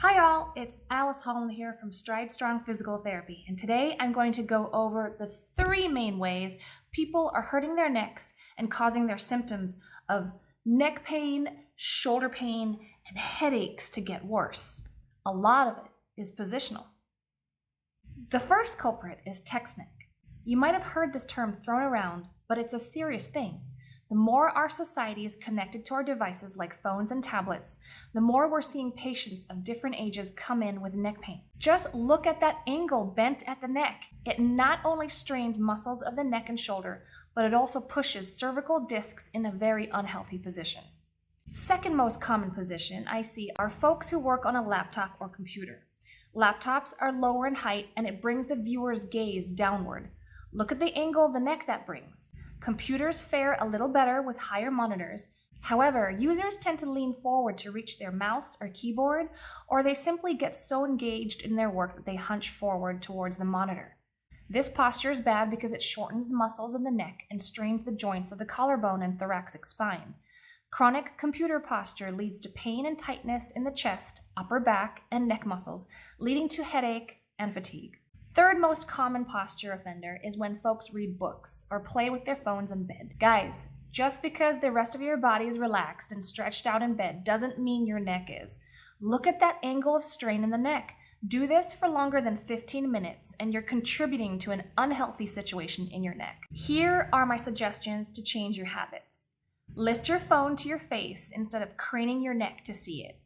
Hi all, it's Alice Holland here from Stride Strong Physical Therapy, and today I'm going to go over the three main ways people are hurting their necks and causing their symptoms of neck pain, shoulder pain, and headaches to get worse. A lot of it is positional. The first culprit is text neck. You might have heard this term thrown around, but it's a serious thing. The more our society is connected to our devices like phones and tablets, the more we're seeing patients of different ages come in with neck pain. Just look at that angle bent at the neck. It not only strains muscles of the neck and shoulder, but it also pushes cervical discs in a very unhealthy position. Second most common position I see are folks who work on a laptop or computer. Laptops are lower in height and it brings the viewer's gaze downward. Look at the angle of the neck that brings. Computers fare a little better with higher monitors. However, users tend to lean forward to reach their mouse or keyboard, or they simply get so engaged in their work that they hunch forward towards the monitor. This posture is bad because it shortens the muscles of the neck and strains the joints of the collarbone and thoracic spine. Chronic computer posture leads to pain and tightness in the chest, upper back, and neck muscles, leading to headache and fatigue. Third most common posture offender is when folks read books or play with their phones in bed. Guys, just because the rest of your body is relaxed and stretched out in bed doesn't mean your neck is. Look at that angle of strain in the neck. Do this for longer than 15 minutes and you're contributing to an unhealthy situation in your neck. Here are my suggestions to change your habits. Lift your phone to your face instead of craning your neck to see it.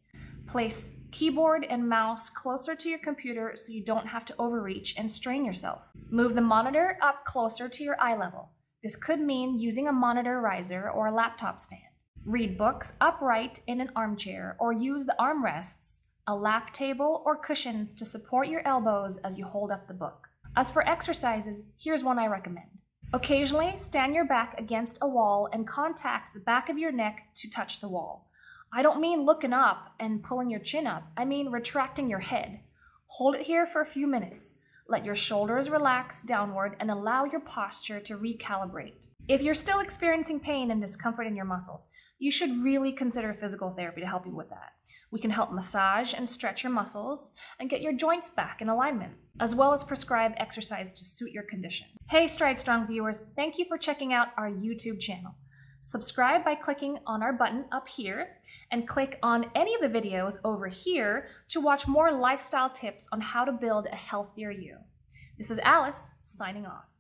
Place keyboard and mouse closer to your computer so you don't have to overreach and strain yourself. Move the monitor up closer to your eye level. This could mean using a monitor riser or a laptop stand. Read books upright in an armchair or use the armrests, a lap table, or cushions to support your elbows as you hold up the book. As for exercises, here's one I recommend. Occasionally, stand your back against a wall and contact the back of your neck to touch the wall. I don't mean looking up and pulling your chin up. I mean retracting your head. Hold it here for a few minutes. Let your shoulders relax downward and allow your posture to recalibrate. If you're still experiencing pain and discomfort in your muscles, you should really consider physical therapy to help you with that. We can help massage and stretch your muscles and get your joints back in alignment, as well as prescribe exercise to suit your condition. Hey Stride Strong viewers, thank you for checking out our YouTube channel. Subscribe by clicking on our button up here and click on any of the videos over here to watch more lifestyle tips on how to build a healthier you. This is Alice signing off.